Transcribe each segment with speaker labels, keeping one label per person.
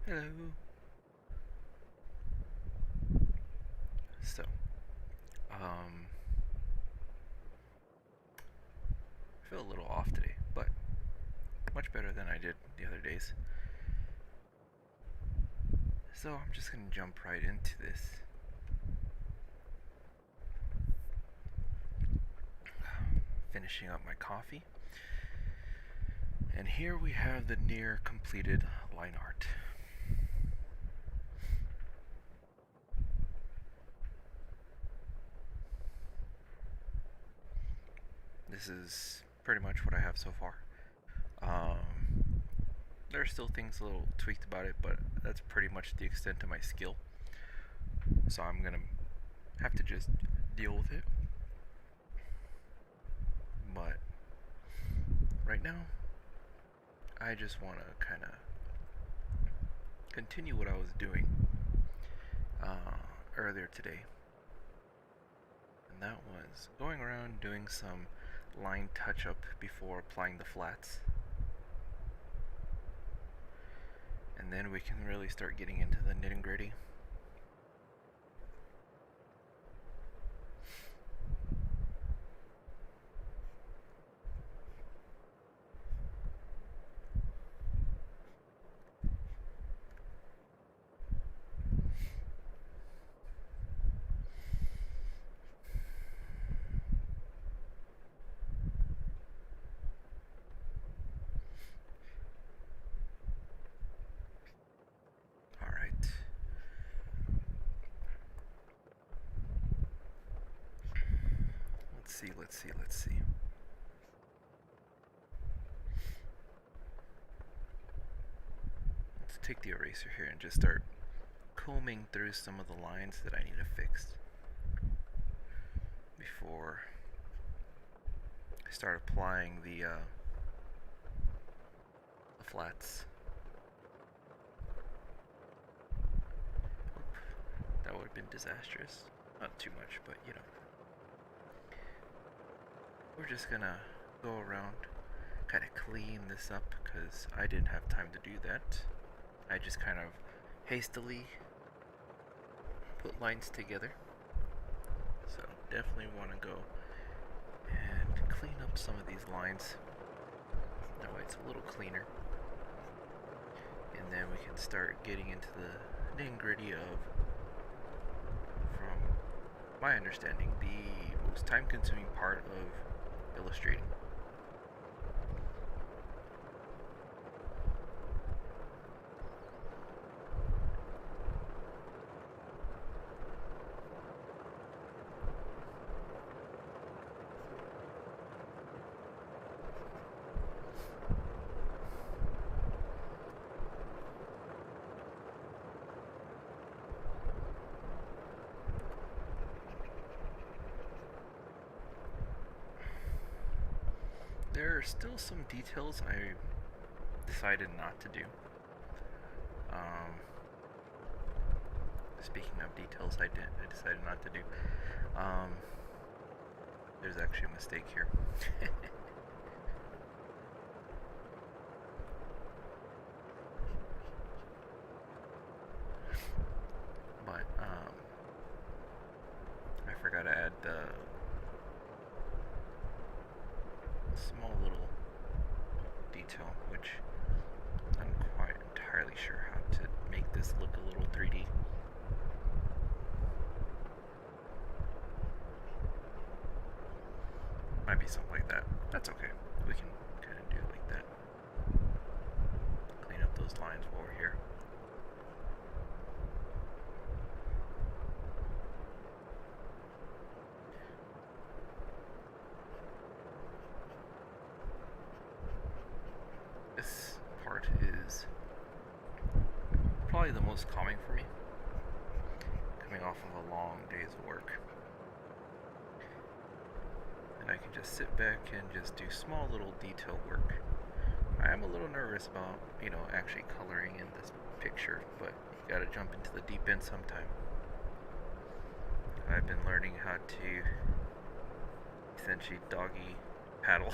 Speaker 1: Hello. So, um, I feel a little off today, but much better than I did the other days. So I'm just gonna jump right into this. Finishing up my coffee. And here we have the near completed line art. This is pretty much what I have so far. There are still things a little tweaked about it, but that's pretty much the extent of my skill. So I'm gonna have to just deal with it. But right now, I just want to kind of continue what I was doing earlier today. And that was going around doing some line touch-up before applying the flats. And then we can really start getting into the nitty-gritty. Alright. Let's see. Let's take the eraser here and just start combing through some of the lines that I need to fix before I start applying the flats. Oop, that would have been disastrous. Not too much, but you know. We're just gonna go around, kind of clean this up because I didn't have time to do that. I just kind of hastily put lines together. So definitely want to go and clean up some of these lines. That way it's a little cleaner. And then we can start getting into the nitty-gritty of, from my understanding, the most time-consuming part of illustrating. There are still some details I decided not to do. Speaking of details I decided not to do. There's actually a mistake here. But I forgot to add the small little detail, which I'm quite entirely sure how to make this look a little 3D. Might be something like that. That's okay. We can kind of do it like that. Clean up those lines while we're here. This part is probably the most calming for me, coming off of a long day's work. And I can just sit back and just do small little detail work. I am a little nervous about, actually coloring in this picture, but you gotta jump into the deep end sometime. I've been learning how to essentially doggy paddle,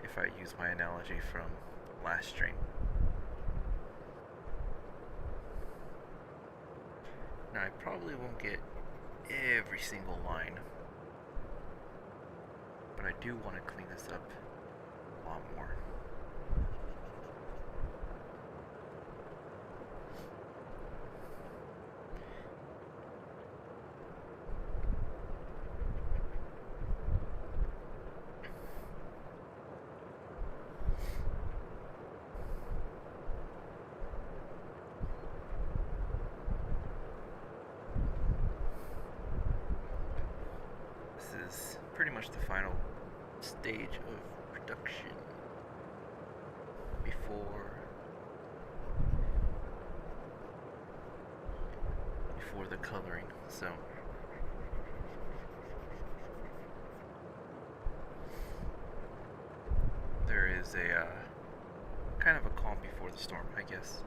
Speaker 1: if I use my analogy from last stream. I probably won't get every single line, but I do want to clean this up a lot more. This is pretty much the final stage of production before the coloring. So there is a kind of a calm before the storm, I guess.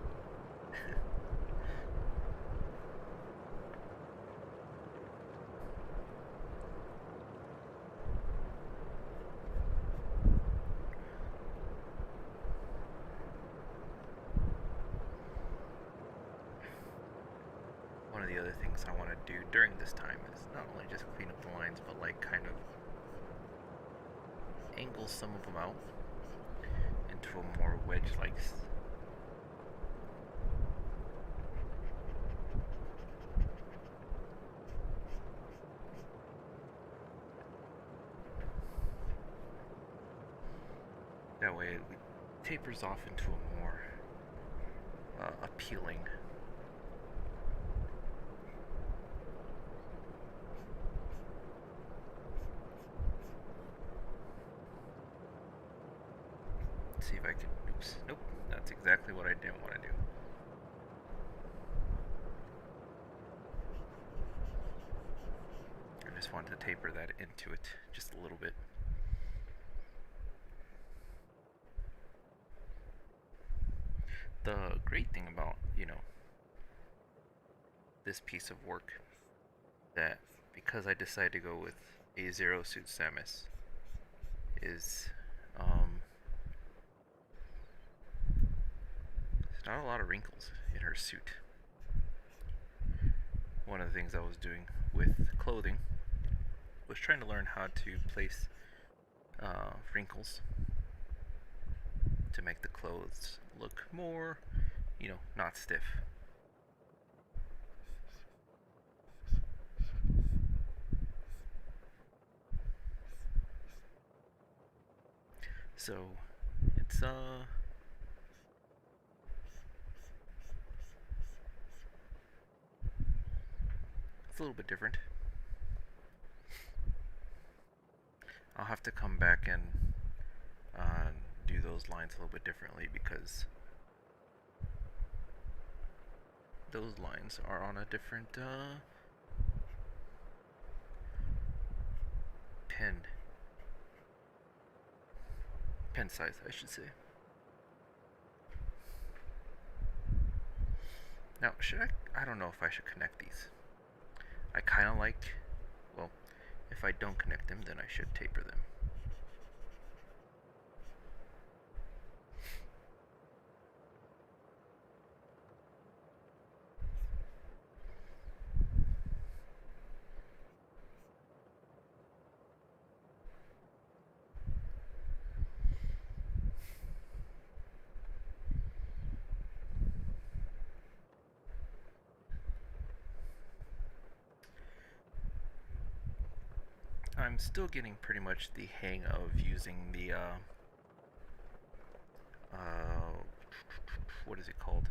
Speaker 1: One of the other things I want to do during this time is not only just clean up the lines, but like kind of angle some of them out into a more wedge-like. That way it tapers off into a more appealing. See if I can. Oops. Nope. That's exactly what I didn't want to do. I just wanted to taper that into it just a little bit. The great thing about, this piece of work, that because I decided to go with a Zero Suit Samus, is there's not a lot of wrinkles in her suit. One of the things I was doing with clothing was trying to learn how to place wrinkles to make the clothes look more, not stiff. So it's a little bit different. I'll have to come back and do those lines a little bit differently, because those lines are on a different pen size, I should say. Now, I don't know if I should connect these. I kind of like, well, if I don't connect them, then I should taper them. I'm still getting pretty much the hang of using the what is it called?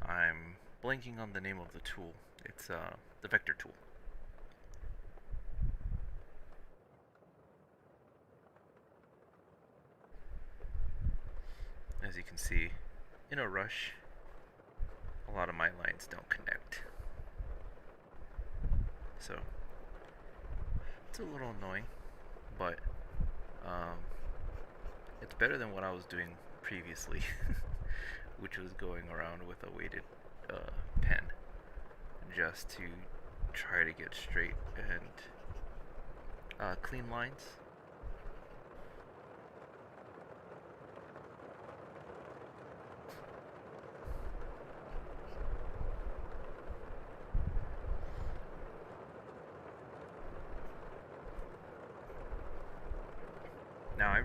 Speaker 1: I'm blanking on the name of the tool. It's the vector tool. As you can see, in a rush, a lot of my lines don't connect. So it's a little annoying, but it's better than what I was doing previously, which was going around with a weighted pen just to try to get straight and clean lines.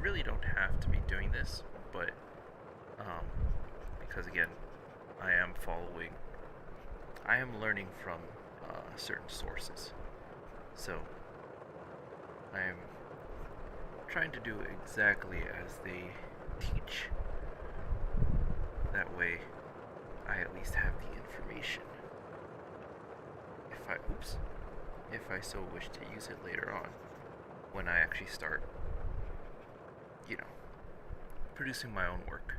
Speaker 1: really don't have to be doing this, but um, because again, I am learning from certain sources, so I am trying to do exactly as they teach. That way, I at least have the information. If I so wish to use it later on, when I actually start, producing my own work.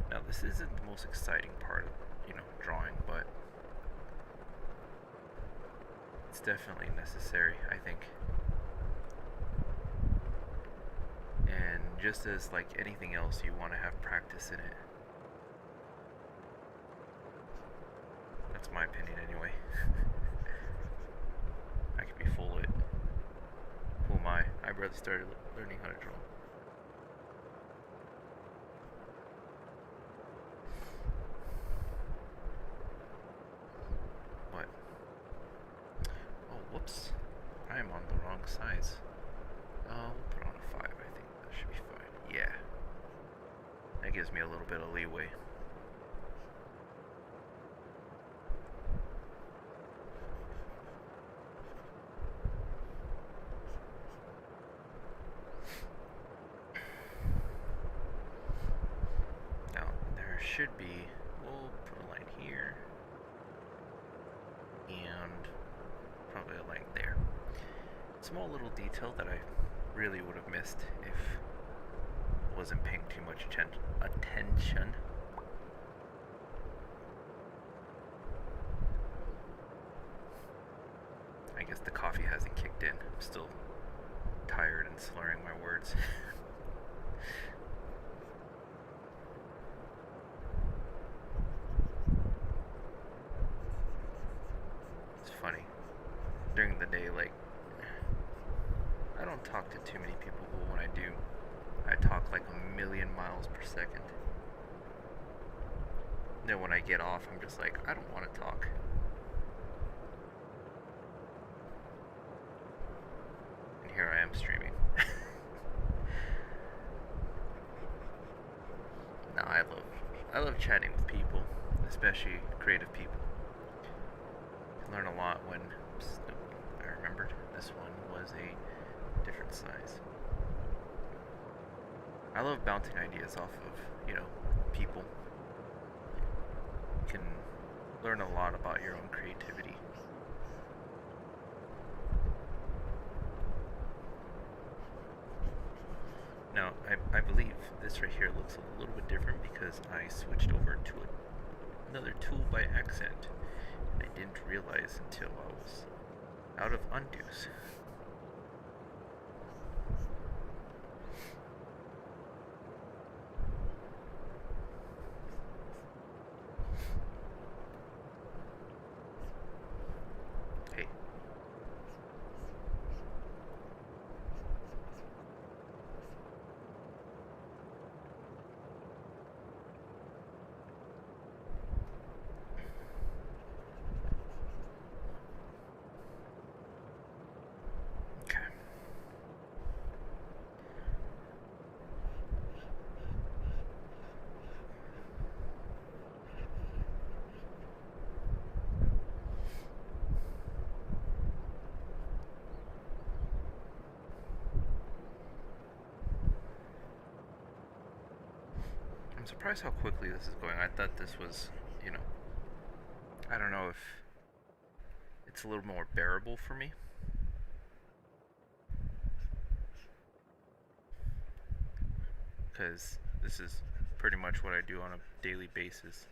Speaker 1: Now, this isn't the most exciting part of, drawing, but it's definitely necessary, I think. And just as like anything else, you want to have practice in it. That's my opinion anyway. I could be full of it. Who am I? I barely started learning how to draw. What? Oh, whoops. I am on the wrong size. We'll put on a 5, I think. That should be fine. Yeah. That gives me a little bit of leeway. Now, there should be, we'll put a line here, and probably a line there. Small little detail that I really would have missed if I wasn't paying too much attention. I guess the coffee hasn't kicked in. I'm still tired and slurring my words. It's funny. During the day, like, I don't talk to too many people, but when I do, I talk like 1,000,000 miles per second. Then when I get off, I'm just like, I don't want to talk. And here I am streaming. No, I love chatting with people, especially creative people. You learn a lot when I remembered this one was a different size. I love bouncing ideas off of, people. You can learn a lot about your own creativity. Now, I believe this right here looks a little bit different because I switched over to another tool by accident. And I didn't realize until I was out of undos. Hey. Okay. I'm surprised how quickly this is going. I thought this was, I don't know if it's a little more bearable for me. Because this is pretty much what I do on a daily basis.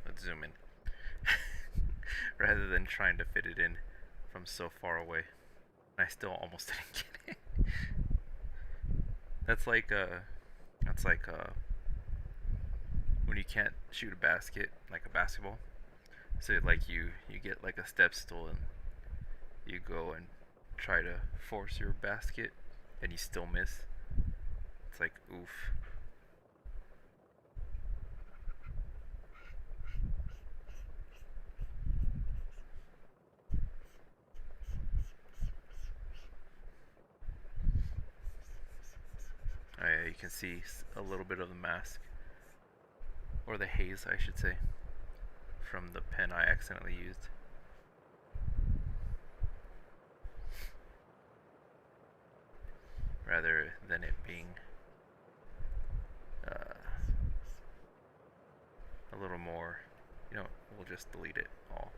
Speaker 1: Let's zoom in. Rather than trying to fit it in from so far away. I still almost didn't get it. That's like when you can't shoot a basket, like a basketball. So like you get like a step stool and you go and try to force your basket and you still miss. It's like, oof. Oh yeah, you can see a little bit of the mask, or the haze I should say, from the pen I accidentally used. Rather than it being a little more, we'll just delete it all.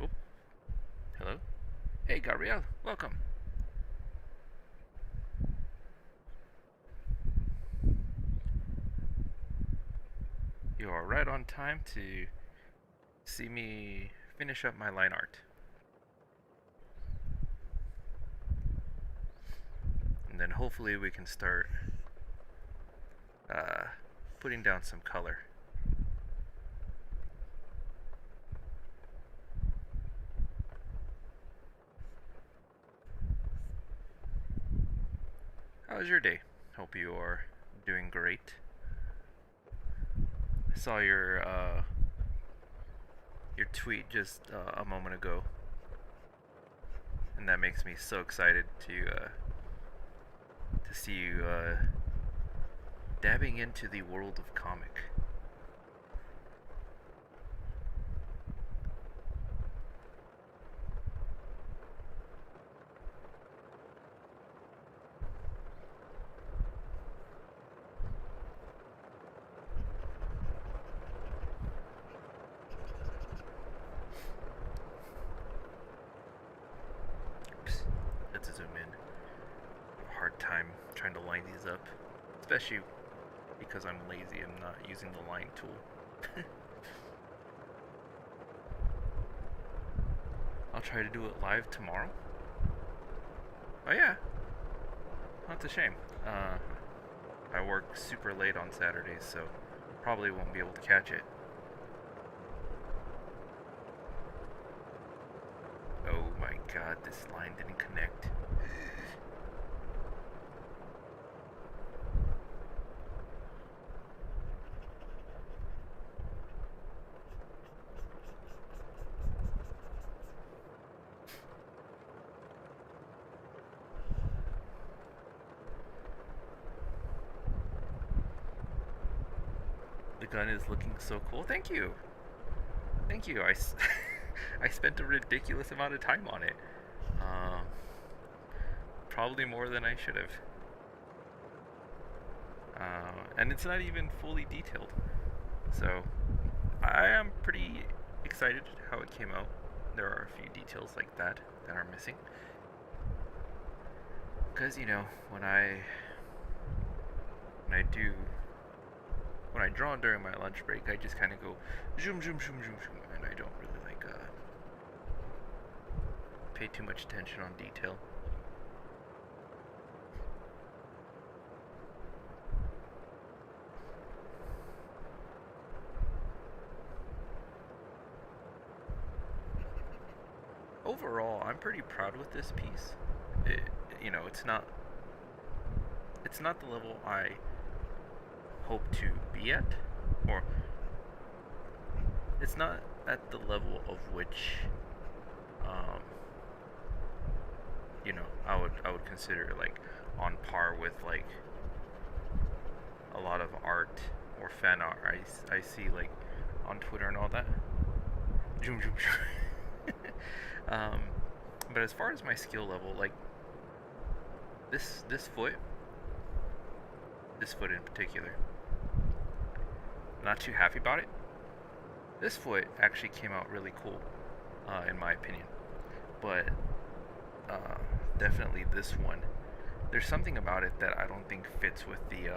Speaker 1: Oop. Hello? Hey, Gabrielle, welcome. You are right on time to see me finish up my line art. And then hopefully we can start putting down some color. How was your day? Hope you are doing great. I saw your tweet just a moment ago, and that makes me so excited to see you dabbing into the world of comic. Let's zoom in. Hard time trying to line these up, especially because I'm lazy and not using the line tool. I'll try to do it live tomorrow. Oh yeah, that's a shame. I work super late on Saturdays, so probably won't be able to catch it. Oh my god, this line didn't connect. The gun is looking so cool. Thank you. Thank you. I spent a ridiculous amount of time on it. Probably more than I should have. And it's not even fully detailed. So I am pretty excited how it came out. There are a few details like that are missing. Because, when I draw during my lunch break, I just kind of go zoom, zoom, zoom, zoom, zoom, and I don't really pay too much attention on detail. Overall, I'm pretty proud with this piece. It's not the level I hope to be at, or it's not at the level of which I would consider like on par with like a lot of art or fan art I see like on Twitter and all that. But as far as my skill level, like this foot in particular, not too happy about it. This foot actually came out really cool, in my opinion. But definitely this one, there's something about it that I don't think fits with the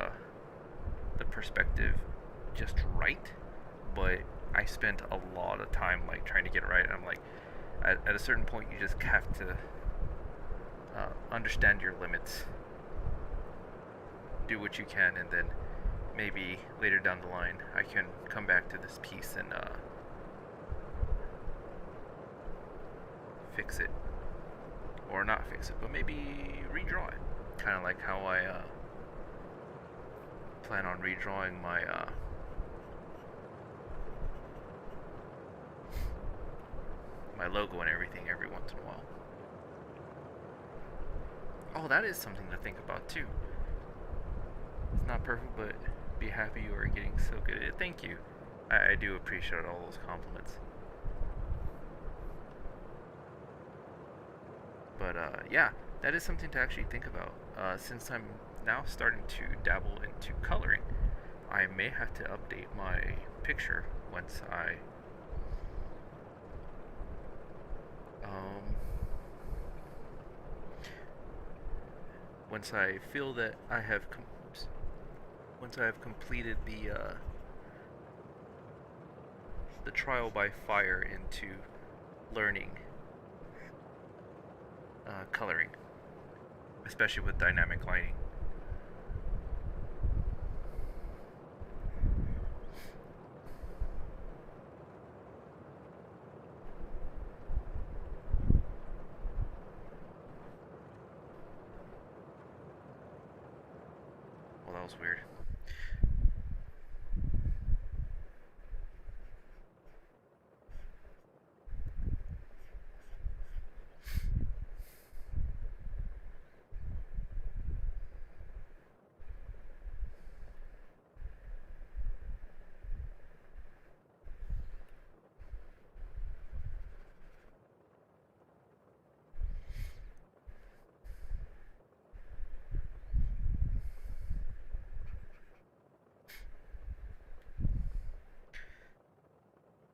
Speaker 1: perspective just right. But I spent a lot of time like trying to get it right, and I'm like, at a certain point, you just have to understand your limits, do what you can, and then maybe later down the line I can come back to this piece and fix it, or not fix it, but maybe redraw it, kind of like how I plan on redrawing my my logo and everything every once in a while. Oh, that is something to think about too. It's not perfect, but be happy you are getting so good at it. Thank you. I do appreciate all those compliments. But yeah, that is something to actually think about. Since I'm now starting to dabble into coloring, I may have to update my picture once once I feel that I have once I have completed the trial by fire into learning coloring, especially with dynamic lighting. Well, that was weird.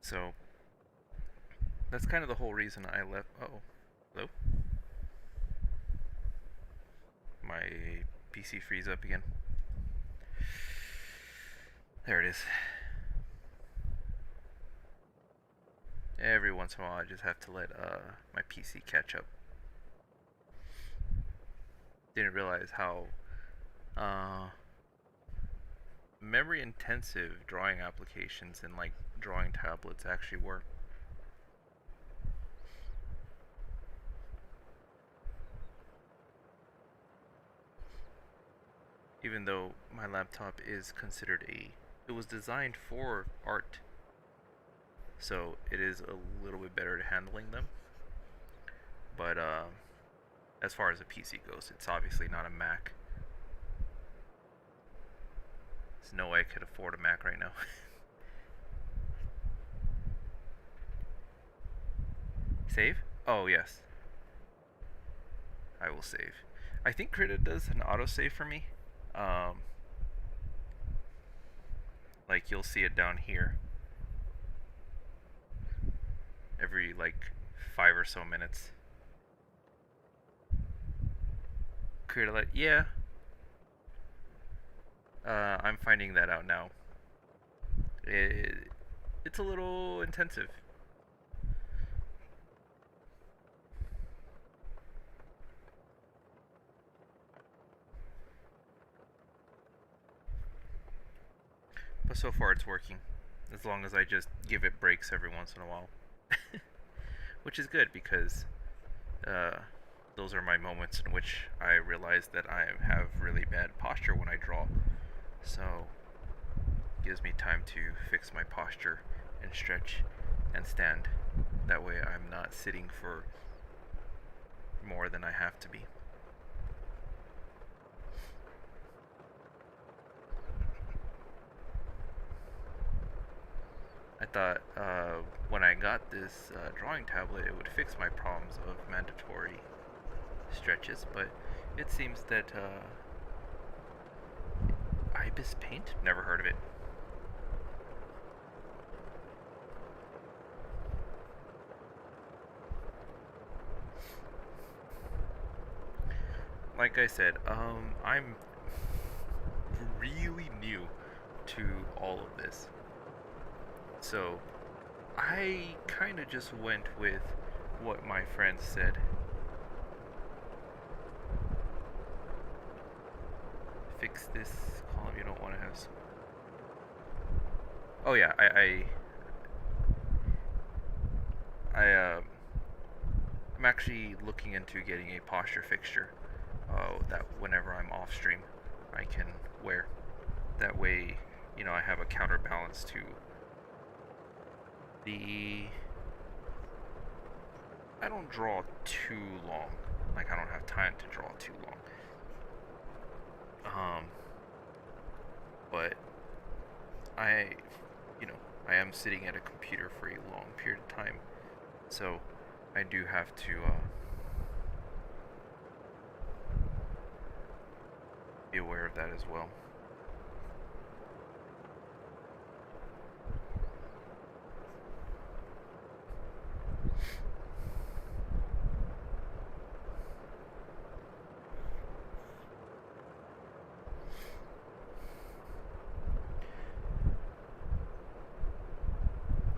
Speaker 1: So that's kind of the whole reason I left. Oh, hello. My PC freeze up again. There it is. Every once in a while, I just have to let my PC catch up. Didn't realize how memory intensive drawing applications and like drawing tablets actually work. Even though my laptop is considered it was designed for art, so it is a little bit better at handling them. But as far as a PC goes, it's obviously not a Mac. There's no way I could afford a Mac right now. Save? Oh, yes. I will save. I think Krita does an autosave for me. Like, you'll see it down here. Every, like, 5 or so minutes. Krita, like, yeah. I'm finding that out now. It's a little intensive. But so far it's working, as long as I just give it breaks every once in a while. Which is good, because those are my moments in which I realize that I have really bad posture when I draw. So it gives me time to fix my posture and stretch and stand. That way I'm not sitting for more than I have to be. I thought when I got this drawing tablet, it would fix my problems of mandatory stretches, but it seems that Ibis Paint? Never heard of it. Like I said, I'm really new to all of this. So I kind of just went with what my friends said. fix this column. You don't want to have. Oh yeah, I'm actually looking into getting a posture fixture. That whenever I'm off stream, I can wear. That way, I have a counterbalance to the. I don't draw too long. Like, I don't have time to draw too long. But I, I am sitting at a computer for a long period of time, so I do have to be aware of that as well.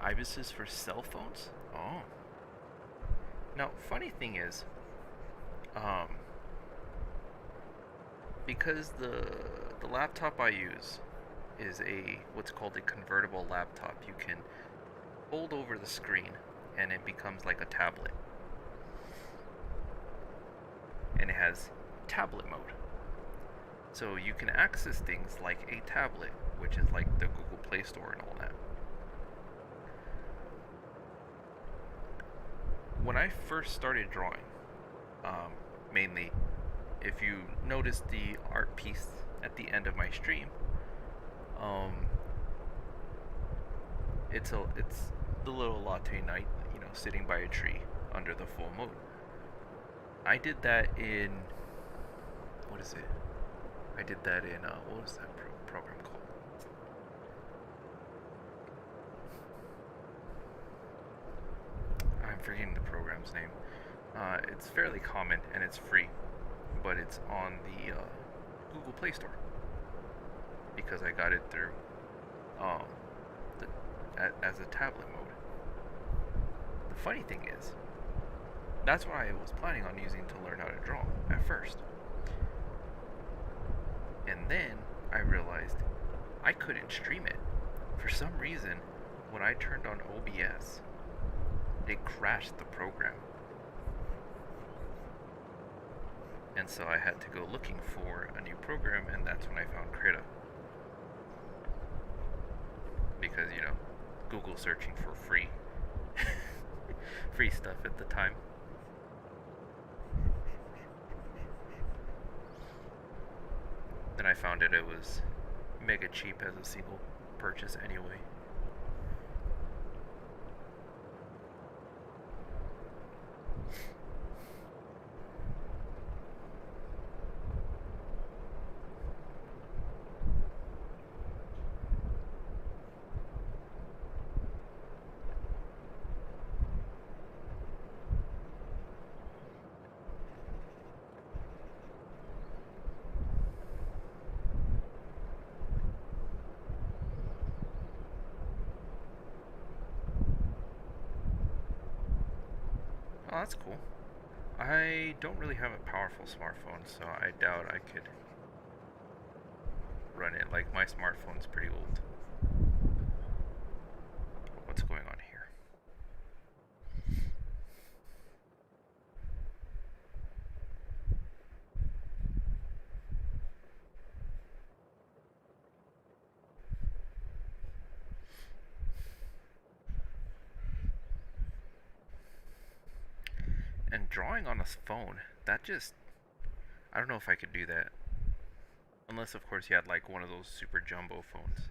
Speaker 1: Ibises for cell phones? Oh. Now, funny thing is, because the laptop I use is what's called a convertible laptop. You can fold over the screen and it becomes like a tablet. And it has tablet mode. So you can access things like a tablet, which is like the Google Play Store and all that. When I first started drawing, mainly, if you notice the art piece at the end of my stream, it's the little latte knight, sitting by a tree under the full moon. I did that in what is it? I did that in what was that program called? I'm forgetting the program's name. It's fairly common and it's free, but it's on the Google Play Store because I got it through as a tablet mode. The funny thing is, that's what I was planning on using to learn how to draw at first. And then I realized I couldn't stream it. For some reason, when I turned on OBS, it crashed the program. And so I had to go looking for a new program, and that's when I found Krita. Because, Google searching for free stuff at the time. Then I found it was mega cheap as a single purchase anyway. Oh, that's cool. I don't really have a powerful smartphone, so I doubt I could run it. Like, my smartphone's pretty old. What's going on here? And drawing on a phone, that just... I don't know if I could do that. Unless, of course, you had like one of those super jumbo phones.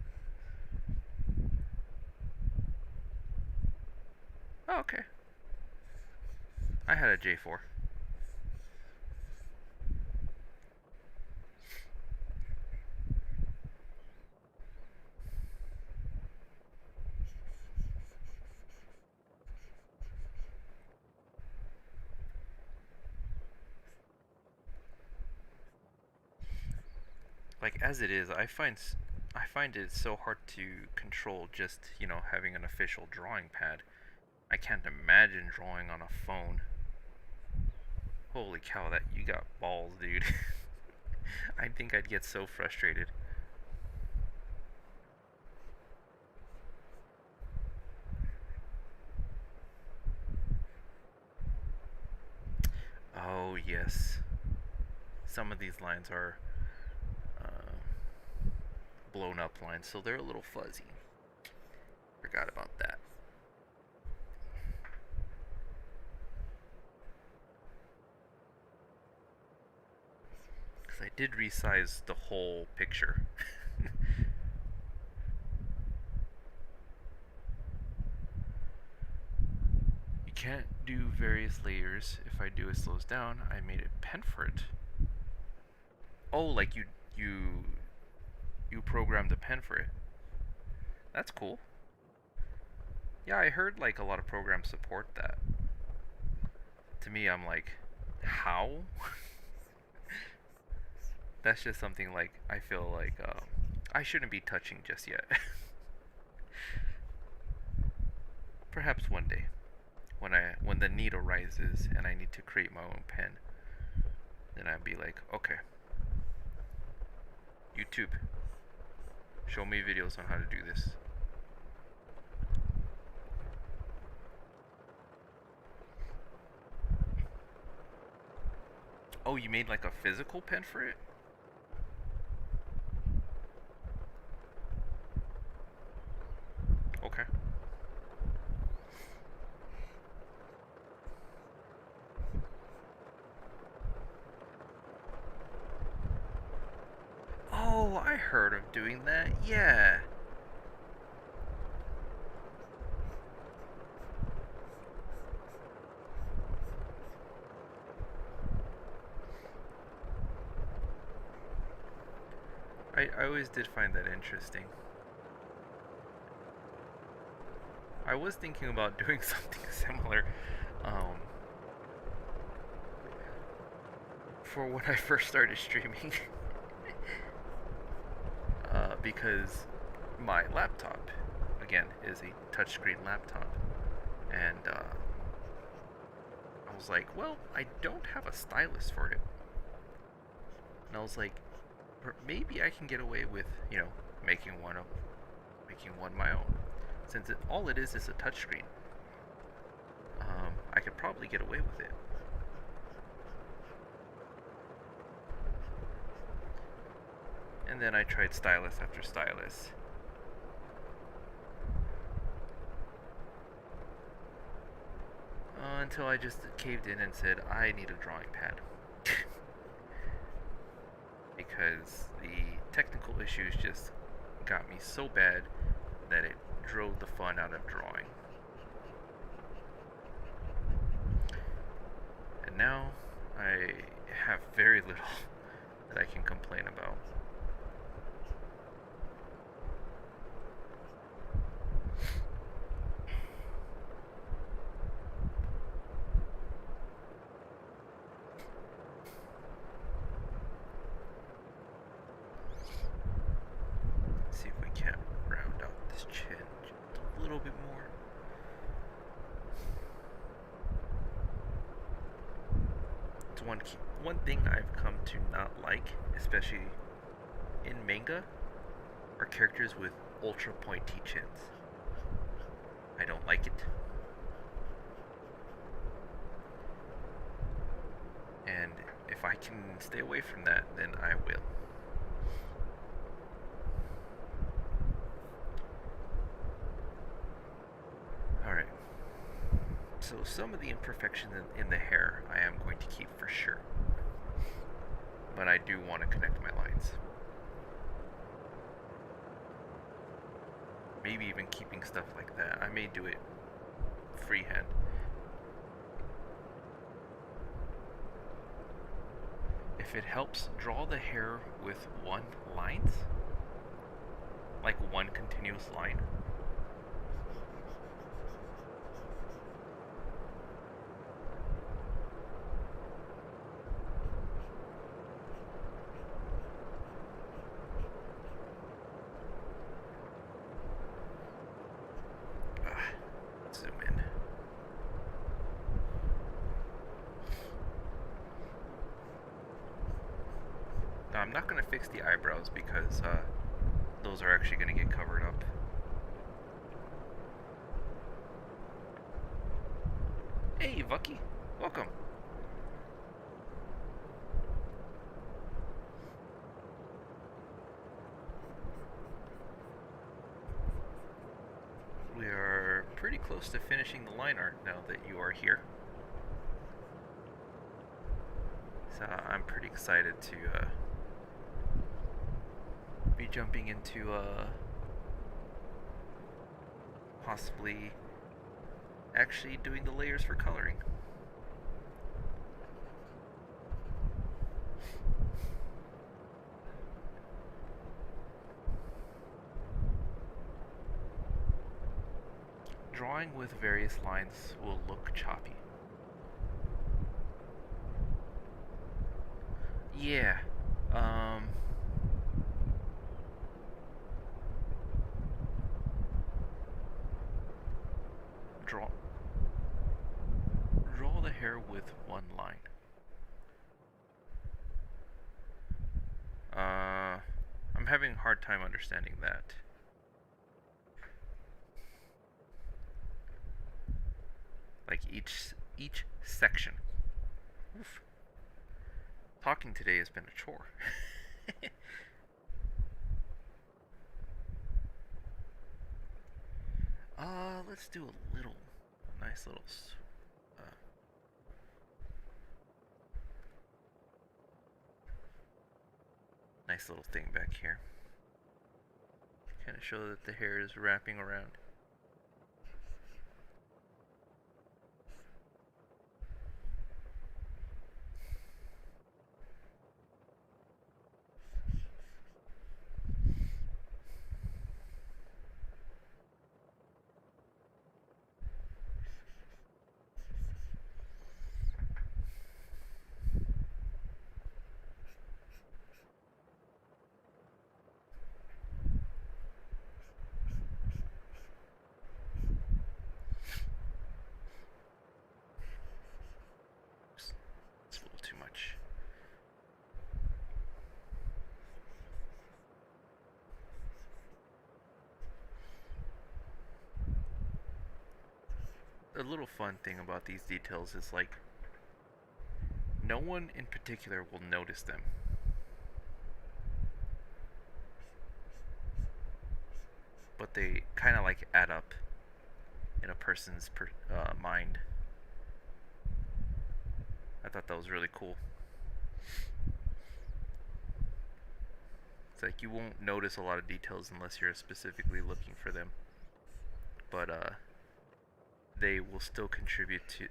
Speaker 1: Oh, okay. I had a J4. Like, as it is, I find it so hard to control just, having an official drawing pad. I can't imagine drawing on a phone. Holy cow, that you got balls, dude. I think I'd get so frustrated. Oh, yes. Some of these lines are blown up lines, so they're a little fuzzy. Forgot about that. Because I did resize the whole picture. You can't do various layers. If I do, it slows down. I made it pen for it. Oh, like you programmed a pen for it. That's cool. Yeah, I heard like a lot of programs support that. To me, I'm like, how? That's just something like I feel like I shouldn't be touching just yet. Perhaps one day, when the need arises and I need to create my own pen, then I'd be like, okay, YouTube, show me videos on how to do this. Oh, you made like a physical pen for it? Okay. Oh, I heard of doing that. Yeah. I always did find that interesting. I was thinking about doing something similar for when I first started streaming. Because my laptop, again, is a touchscreen laptop. And I was like, well, I don't have a stylus for it. And I was like, maybe I can get away with, making one my own. Since all it is a touchscreen. I could probably get away with it. And then I tried stylus after stylus. Until I just caved in and said, I need a drawing pad. Because the technical issues just got me so bad that it drove the fun out of drawing. And now I have very little that I can complain about. See if we can't round out this chin just a little bit more. It's one thing I've come to not like, especially in manga, are characters with ultra pointy chins. I don't like it. And if I can stay away from that, then I will. Alright. So some of the imperfections in the hair I am going to keep for sure. But I do want to connect my lines. Maybe even keeping stuff like that. I may do it freehand. If it helps draw the hair with one lines, like one continuous line, zoom in. fix the eyebrows because those are actually going to get covered up. Hey, Vucky, welcome. We are pretty close to finishing the line art now that you are here. So I'm pretty excited to be jumping into possibly actually doing the layers for coloring. Drawing with various lines will look choppy. Yeah, draw the hair with one line. I'm having a hard time understanding that. Like each section. Oof. Talking today has been a chore. Let's do a nice little nice little thing back here. Kind of show that the hair is wrapping around. A little fun thing about these details is like no one in particular will notice them. But they kind of like add up in a person's mind. I thought that was really cool. It's like you won't notice a lot of details unless you're specifically looking for them. But they will still contribute to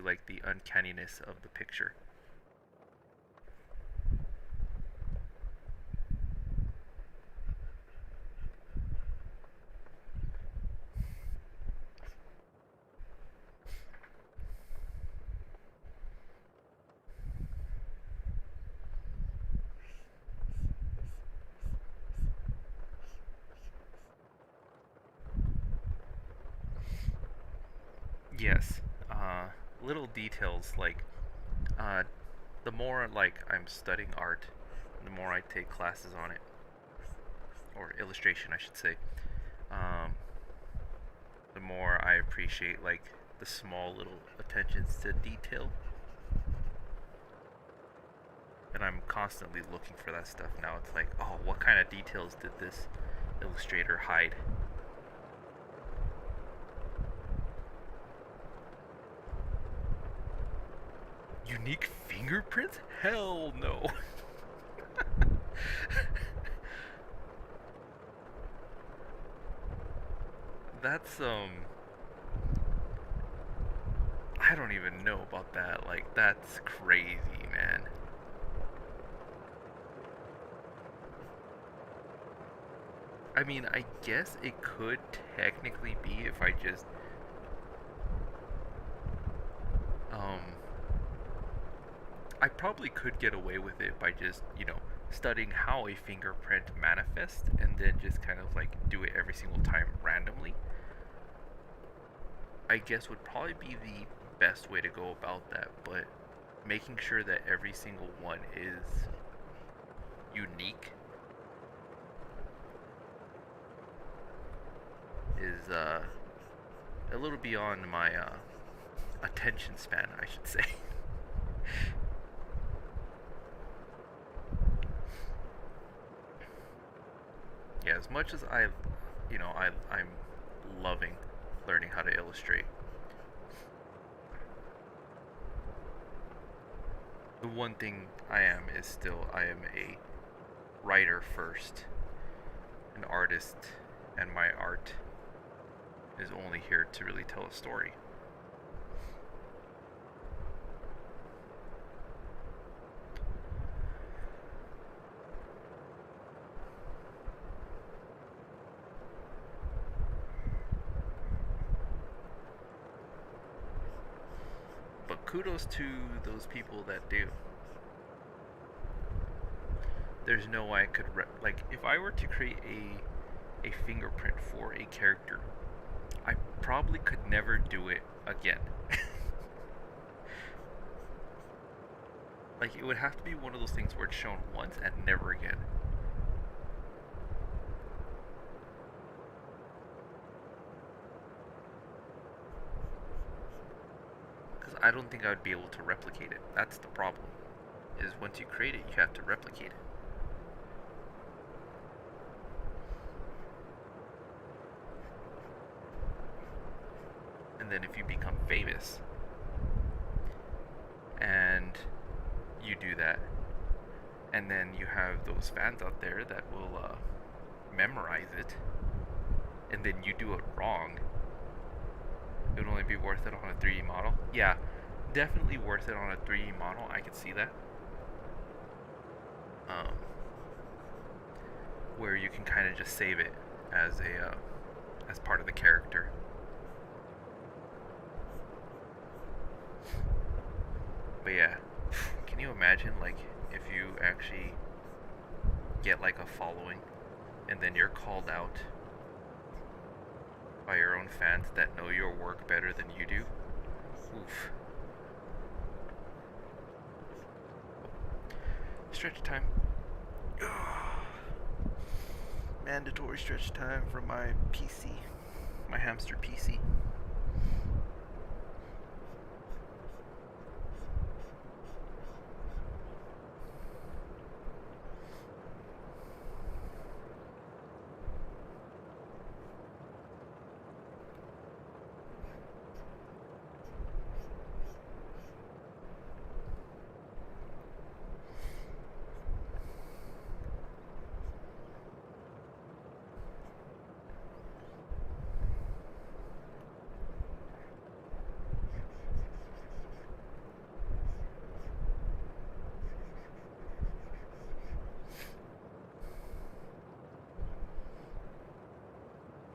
Speaker 1: like the uncanniness of the picture. Yes, little details like the more like I'm studying art, the more I take classes on it, or illustration I should say, the more I appreciate like the small little attentions to detail. And I'm constantly looking for that stuff now. It's like, oh, what kind of details did this illustrator hide? Unique fingerprints? Hell no. That's I don't even know about that. Like, that's crazy, man. I mean, I guess it could technically be if I just I probably could get away with it by just, studying how a fingerprint manifests and then just kind of like do it every single time randomly. I guess would probably be the best way to go about that, but making sure that every single one is unique is a little beyond my attention span, I should say. Yeah, as much as I'm loving learning how to illustrate. The one thing I am is still I am a writer first, an artist, and my art is only here to really tell a story. But kudos to those people that do. There's no way I could like if I were to create a fingerprint for a character, I probably could never do it again. Like, it would have to be one of those things where it's shown once and never again. Because I don't think I would be able to replicate it. That's the problem. Is once you create it, you have to replicate it. And then if you become famous and you do that, and then you have those fans out there that will memorize it, and then you do it wrong, it would only be worth it on a 3D model. Yeah, definitely worth it on a 3D model. I can see that. Where you can kind of just save it as as part of the character. But yeah, can you imagine, like, if you actually get like a following and then you're called out by your own fans that know your work better than you do? Oof. Stretch time. Mandatory stretch time from my PC. My hamster PC.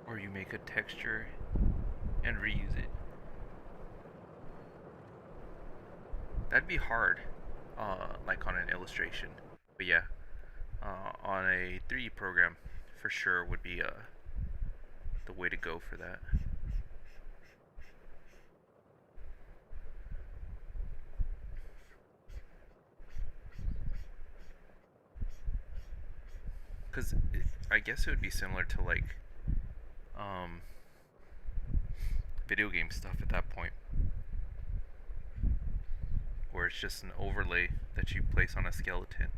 Speaker 1: Or you make a texture and reuse it. That'd be hard, like on an illustration. But yeah, on a 3D program, for sure would be the way to go for that. Because I guess it would be similar to like um, video game stuff at that point, where it's just an overlay that you place on a skeleton.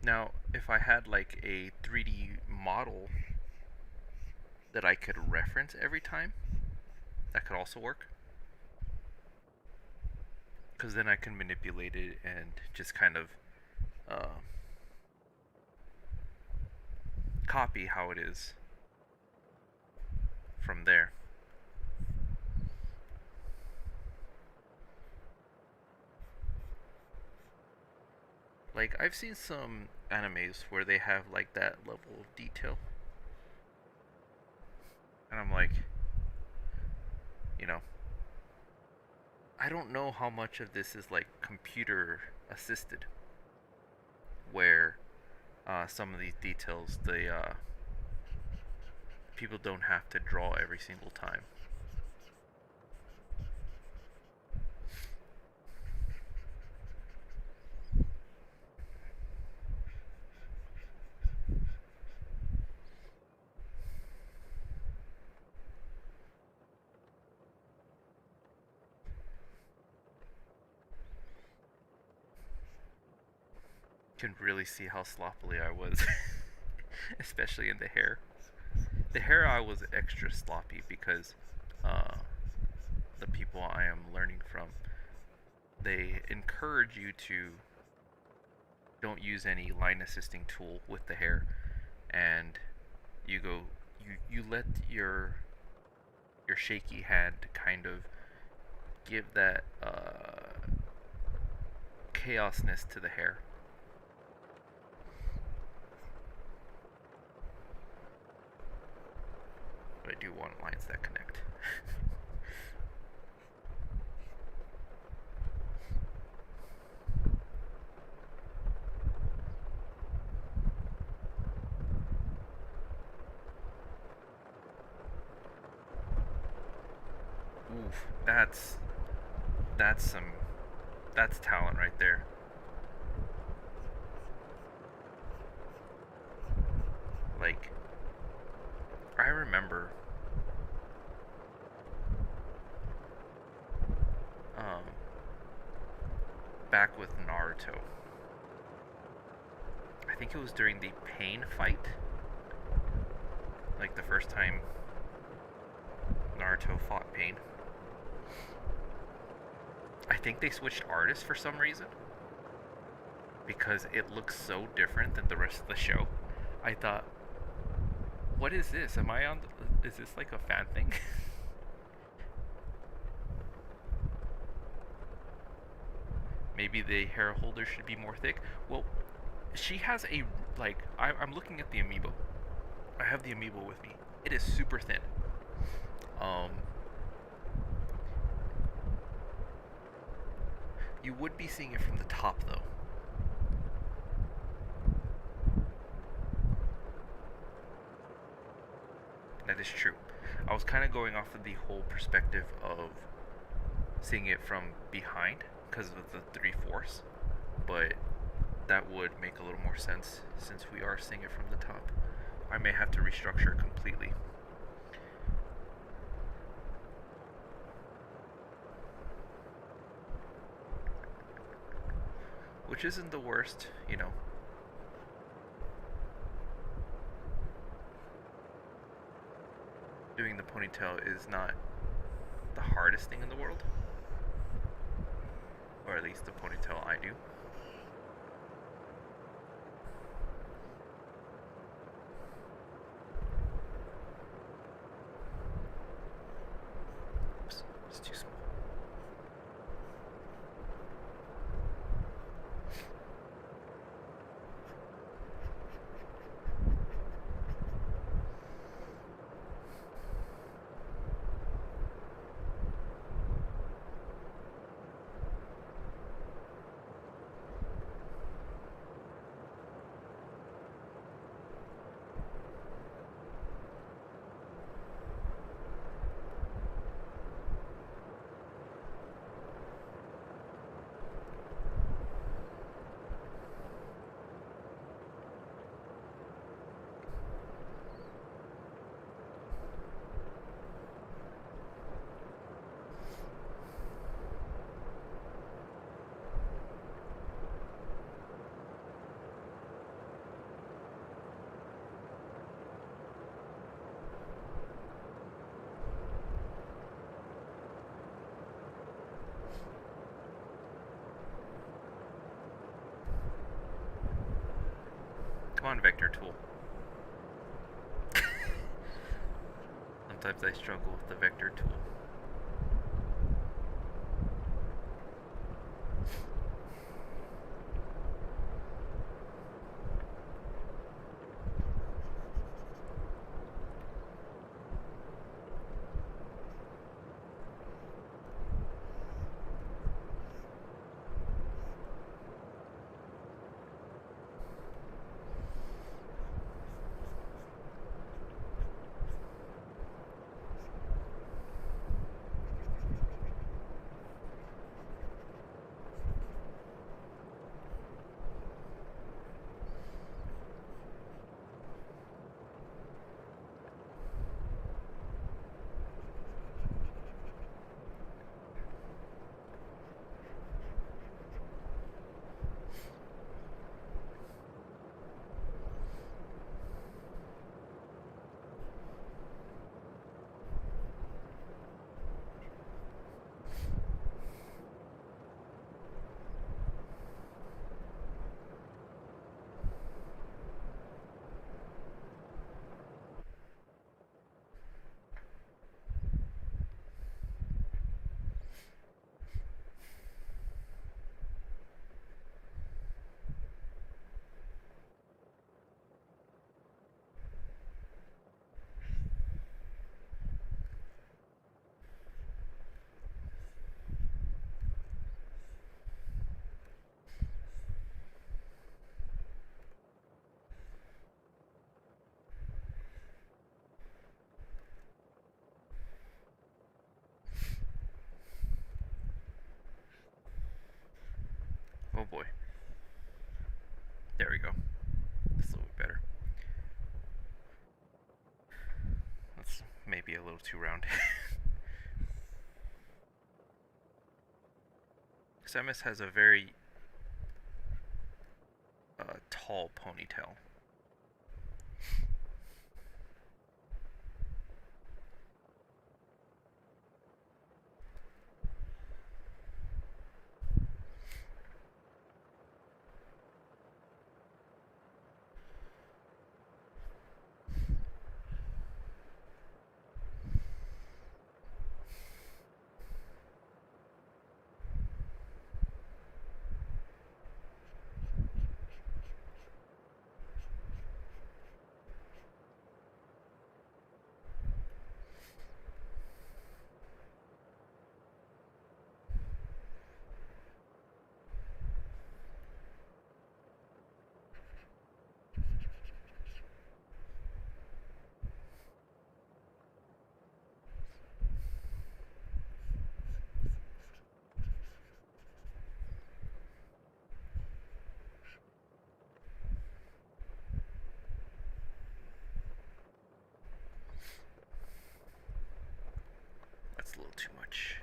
Speaker 1: Now, if I had like a 3D model that I could reference every time, that could also work. Because then I can manipulate it and just kind of copy how it is from there. Like, I've seen some animes where they have like that level of detail. And I'm like, you know, I don't know how much of this is like computer assisted, where some of these details, the people don't have to draw every single time. Can really see how sloppily I was, especially in the hair. The hair I was extra sloppy because the people I am learning from, they encourage you to don't use any line assisting tool with the hair, and you let your shaky hand kind of give that chaosness to the hair. But I do want lines that connect. Oof, that's talent right there. Like, I remember back with Naruto. I think it was during the Pain fight. Like the first time Naruto fought Pain. I think they switched artists for some reason, because it looks so different than the rest of the show. I thought, what is this? Is this like a fan thing? Maybe the hair holder should be more thick. Well, she has a, like, I'm looking at the amiibo. I have the amiibo with me. It is super thin. You would be seeing it from the top, though. That is true. I was kind of going off of the whole perspective of seeing it from behind because of the 3/4, but that would make a little more sense since we are seeing it from the top. I may have to restructure it completely. Which isn't the worst, you know. Doing the ponytail is not the hardest thing in the world. Or at least the ponytail I do. Oops, it's too small. Come on, vector tool. Sometimes I struggle with the vector tool. be a little too round. Samus has a very tall ponytail. That's a little too much.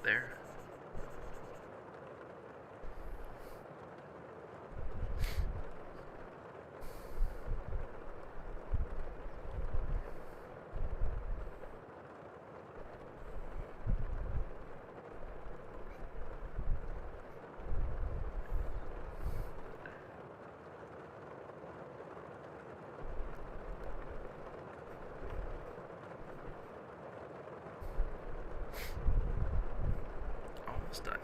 Speaker 1: There. Almost done.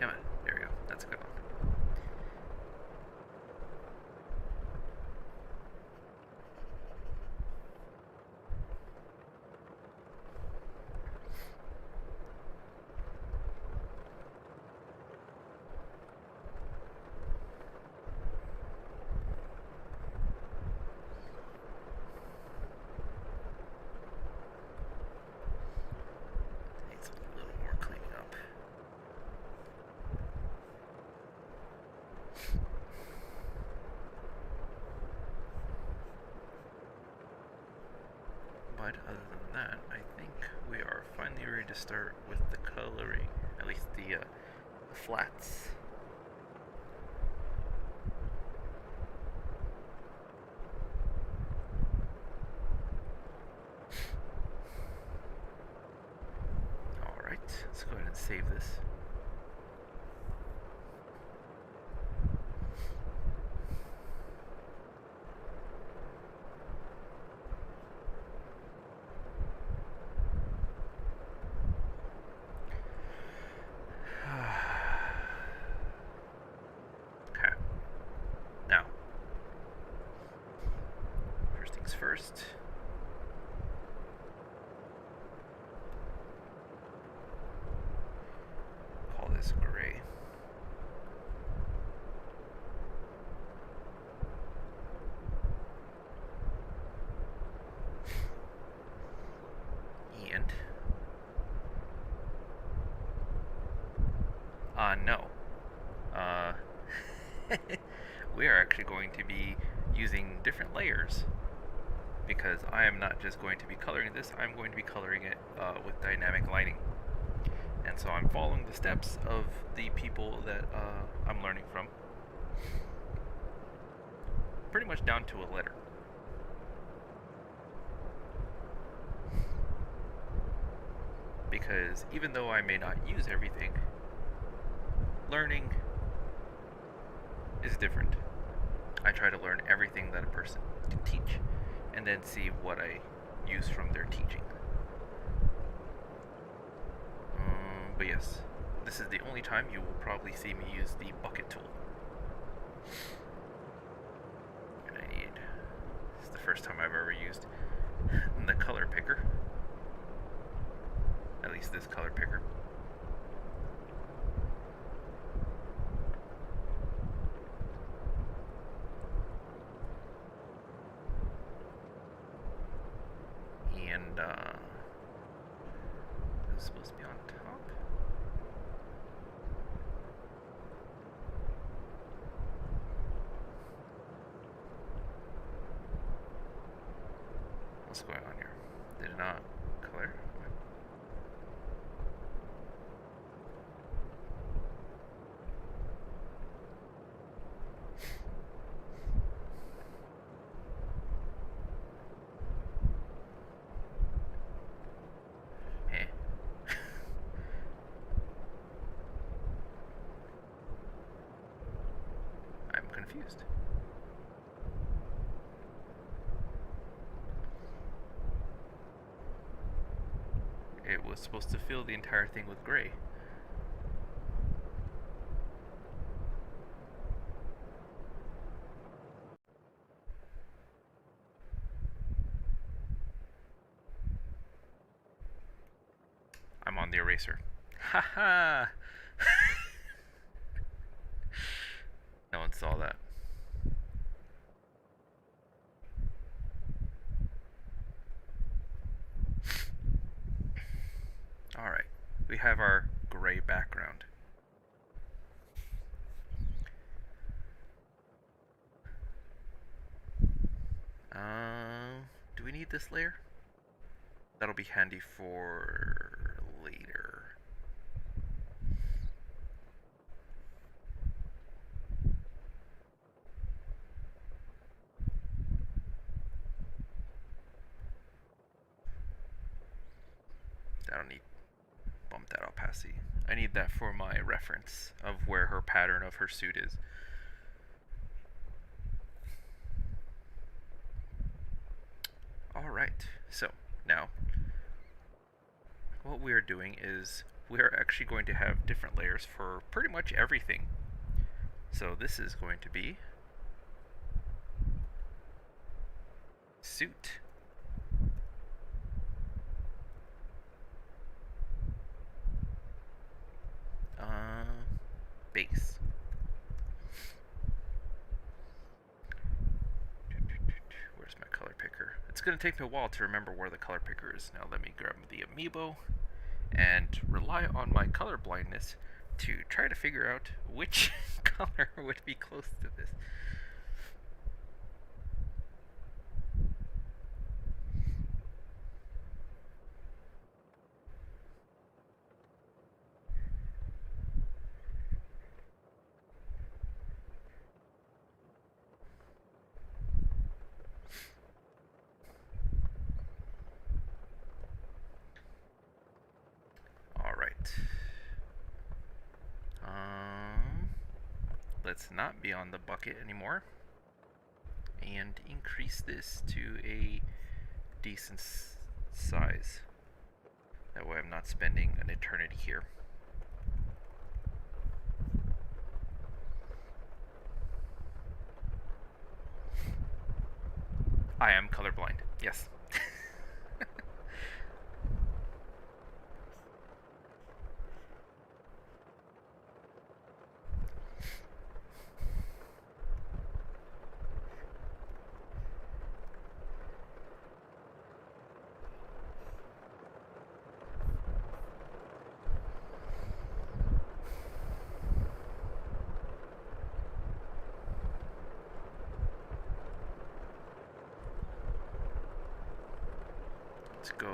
Speaker 1: Come on. There we go. That's a good one. Needs a little more cleaning up. But other than that, I think we are finally ready to start with the coloring, at least the flats. Alright, let's go ahead and save this. First, call this gray. And no. We are actually going to be using different layers, because I am not just going to be coloring this, I'm going to be coloring it with dynamic lighting. And so I'm following the steps of the people that I'm learning from, pretty much down to a letter. Because even though I may not use everything, learning is different. I try to learn everything that a person can teach, and then see what I use from their teaching. But yes, this is the only time you will probably see me use the bucket tool. And this is the first time I've ever used the color picker. At least this color picker. And it's supposed to be on top. What's going on here? Did it not color? I'm confused. It was supposed to fill the entire thing with gray. I'm on the eraser. Haha! No one saw that. Alright, we have our gray background. Do we need this layer? That'll be handy for later. I don't need bump that opacity. I need that for my reference of where her pattern of her suit is. Alright, so now what we are doing is we are actually going to have different layers for pretty much everything. So this is going to be suit. Base. Where's my color picker? It's going to take me a while to remember where the color picker is. Now let me grab the amiibo and rely on my color blindness to try to figure out which color would be close to this. Let's not be on the bucket anymore and increase this to a decent size. That way I'm not spending an eternity here. I am colorblind, yes. Let's go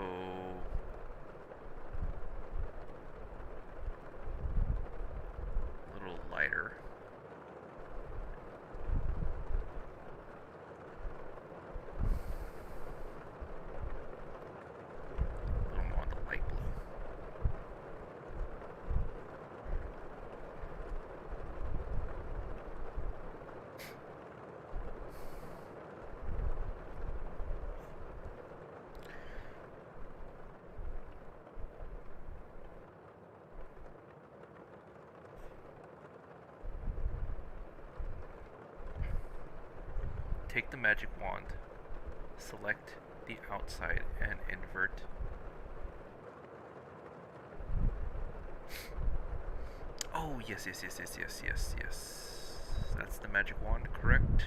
Speaker 1: a little lighter. A little more on the light blue. take the magic wand, select the outside, and invert. Oh, yes. That's the magic wand, correct?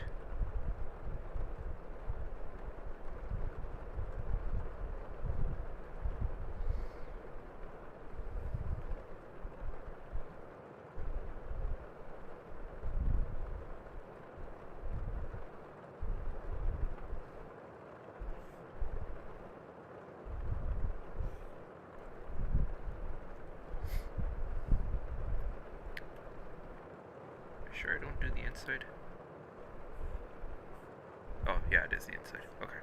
Speaker 1: Sure, I don't do the inside. Oh, yeah, it is the inside. Okay.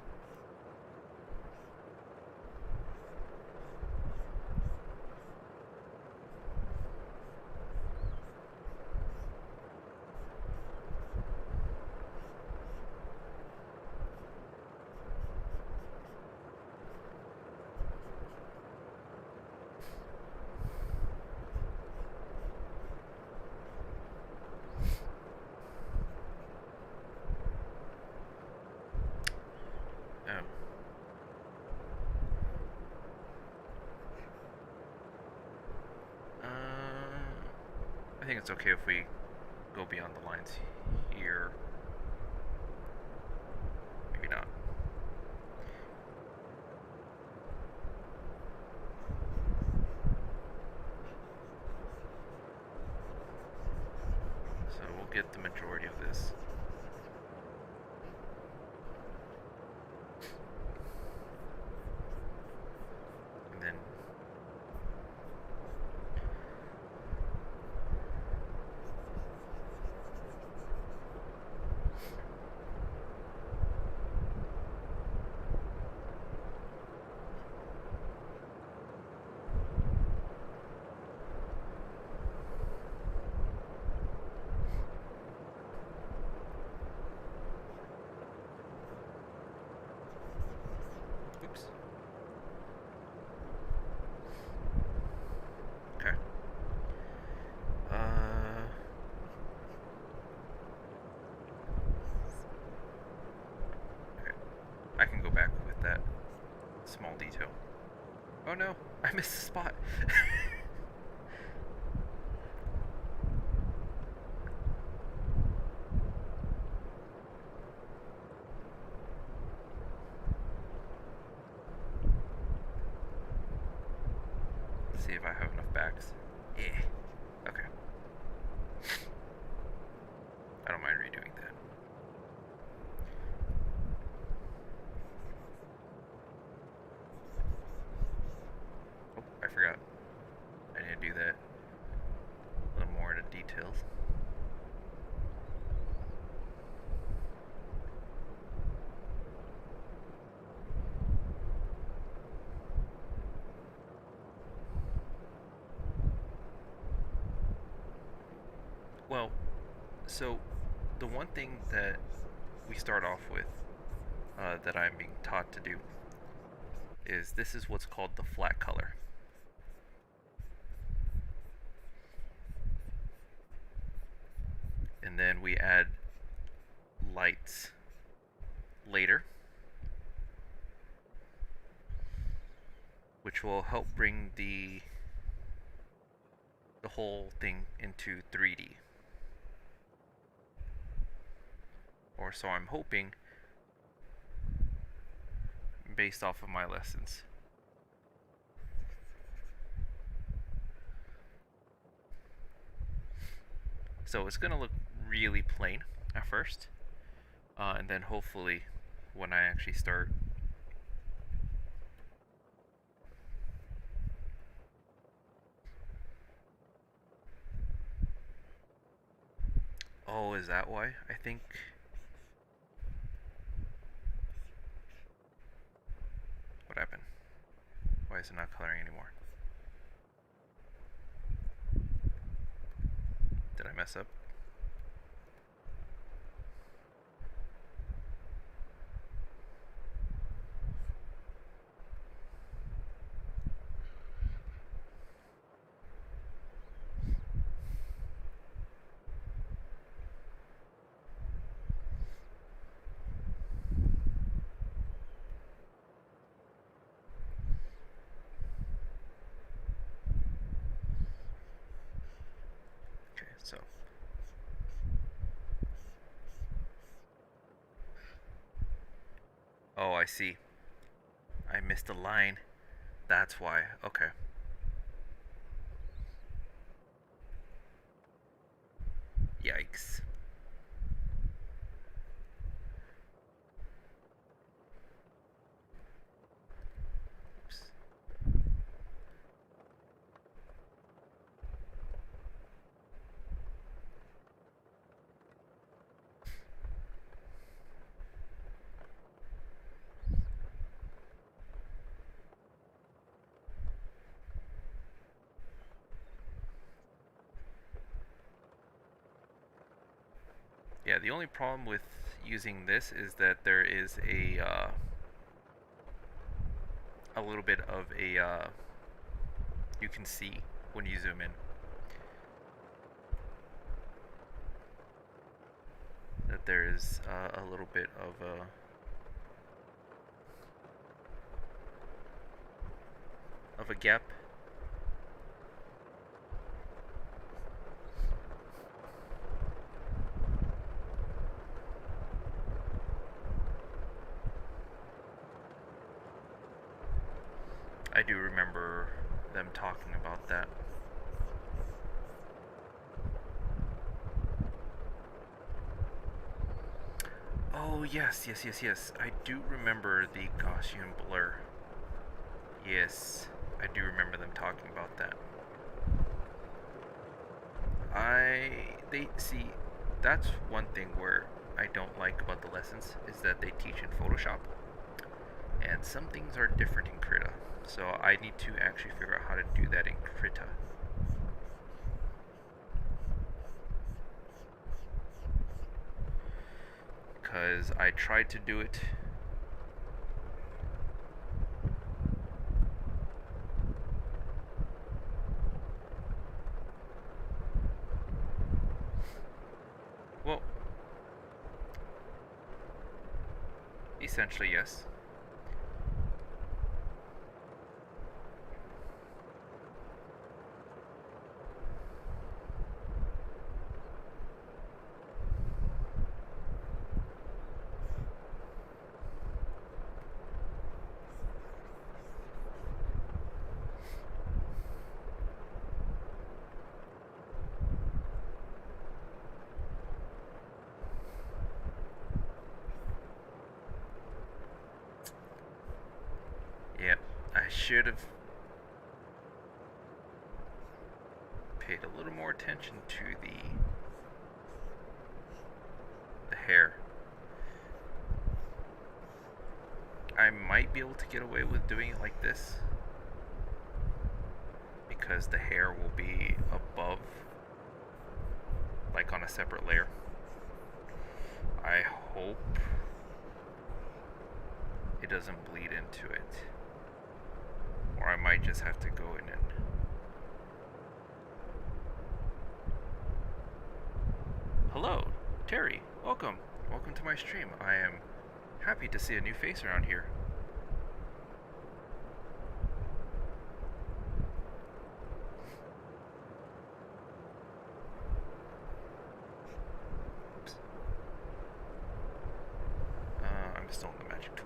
Speaker 1: Oh. I think it's okay if we go beyond the lines here. Maybe not. So we'll get the majority of this. And then oops. Okay. Okay. I can go back with that small detail. Oh no, I missed the spot. Let's see if I have enough backs. Yeah. Okay. I don't mind redoing that. Oh, I forgot. I need to do that a little more into details. Well, so the one thing that we start off with that I'm being taught to do is this is what's called the flat color. And then we add lights later, which will help bring the whole thing into 3D. Or so I'm hoping, based off of my lessons. So it's going to look really plain at first, and then hopefully when I actually start oh, is that why? I think what happened? Why is it not coloring anymore? Did I mess up? So. Oh, I see. I missed a line. That's why. Okay. Yikes. Oops. Yeah, the only problem with using this is that there is a little bit of a you can see when you zoom in that there is a little bit of a gap. I do remember them talking about that. Oh, yes. I do remember the Gaussian blur. Yes, I do remember them talking about that. They see, that's one thing where I don't like about the lessons is that they teach in Photoshop, and some things are different in Krita. So I need to actually figure out how to do that in Krita. Because I tried to do it. Well, essentially, yes. Yep, I should have paid a little more attention to the hair. I might be able to get away with doing it like this because the hair will be above, like on a separate layer. I hope it doesn't bleed into it, or I might just have to go in and hello, Terry. Welcome to my stream. I am happy to see a new face around here. Oops. I'm still in the magic tool.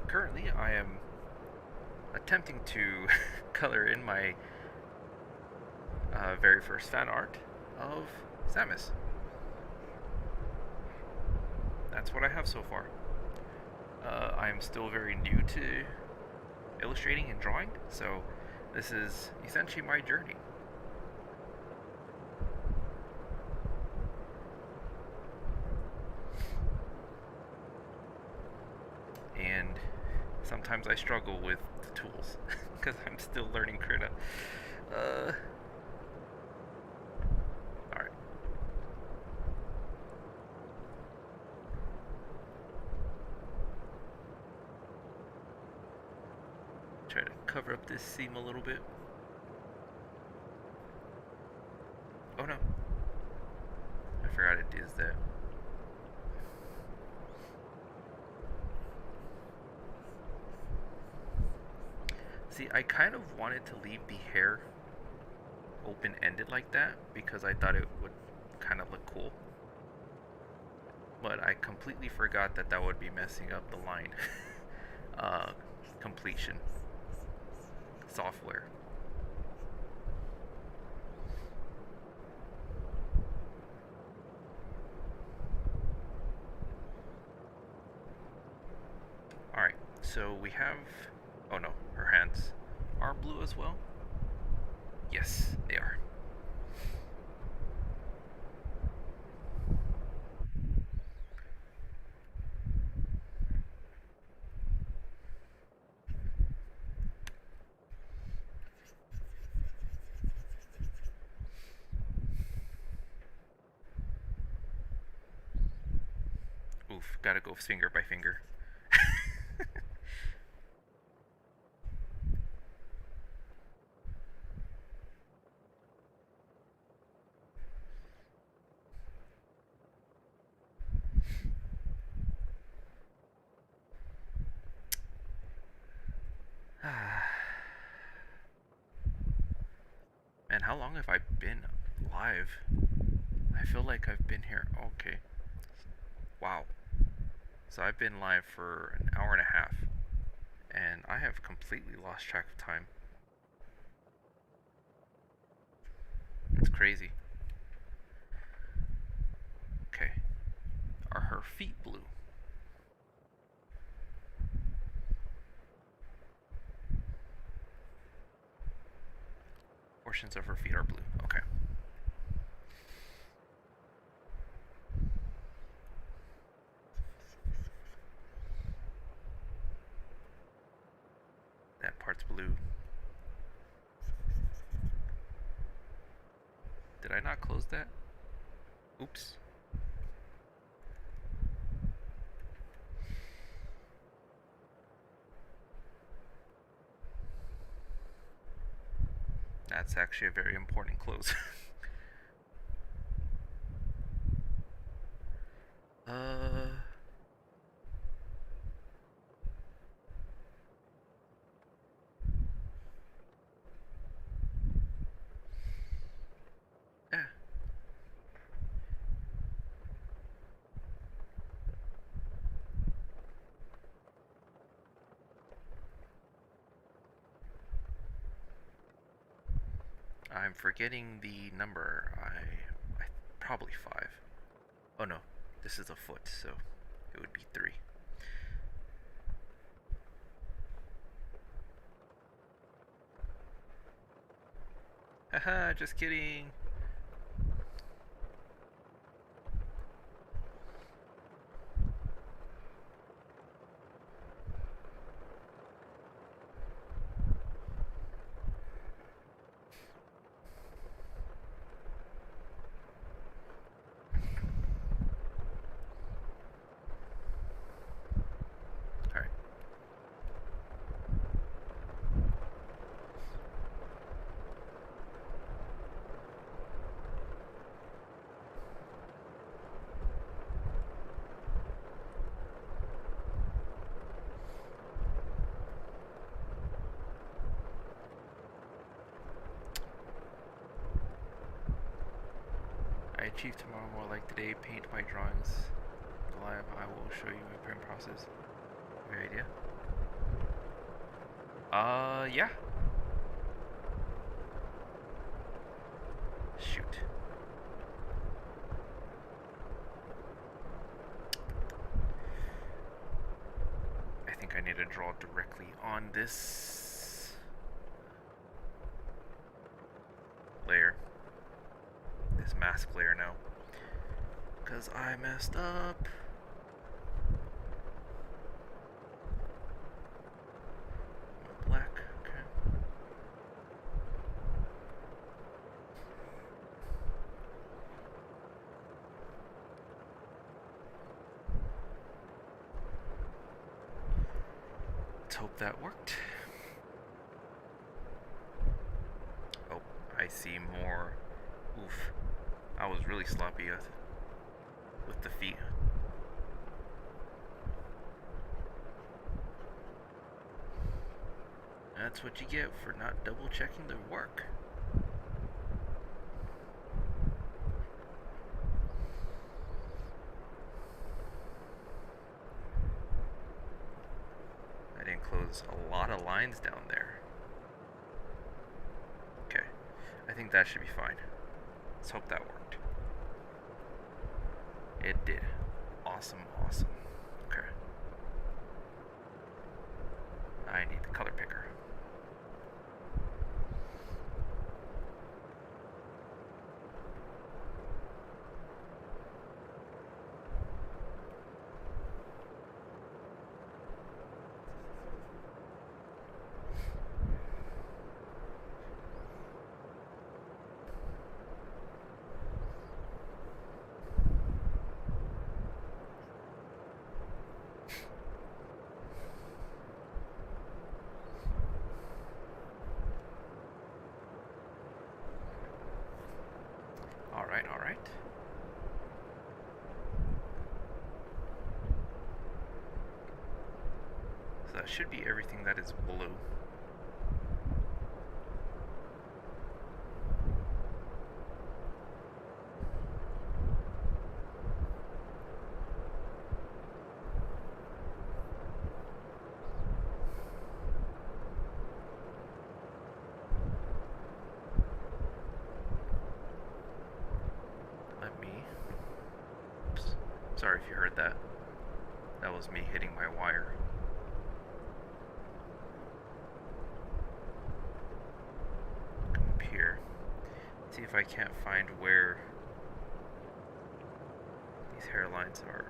Speaker 1: Currently, I am attempting to color in my very first fan art of Samus. That's what I have so far. I am still very new to illustrating and drawing, so this is essentially my journey. And sometimes I struggle with the tools because I'm still learning Krita. Alright. Try to cover up this seam a little bit. Oh no. I forgot it is that. See, I kind of wanted to leave the hair open-ended like that because I thought it would kind of look cool. But I completely forgot that that would be messing up the line completion software. Alright, so we have... Oh no, her hands are blue as well? Yes, they are. Oof, gotta go finger by finger. Man, how long have I been live? I feel like I've been here. Okay. Wow. So I've been live for an hour and a half, and I have completely lost track of time. It's crazy. Okay. Are her feet blue? Portions of her feet are blue. Okay. That part's blue. Did I not close that? Oops. That's actually a very important close. Yeah. I'm forgetting the number. I probably 5. Oh no, this is a foot, so it would be 3. Haha, just kidding. Alright. I achieve tomorrow more like today. Paint my drawings live. I will show you my print process. Good idea. Yeah. Shoot. I think I need to draw directly on this layer. This mask layer now. Because I messed up. Black, okay. Let's hope that worked. Oh, I see more. Oof. I was really sloppy with the feet. That's what you get for not double checking the work. I didn't close a lot of lines down there. Okay, I think that should be fine. Let's hope that worked. It did. Awesome, awesome. Okay. I need the color picker. Alright. So that should be everything that is blue. Sorry if you heard that. That was me hitting my wire. Come up here. See if I can't find where these hairlines are.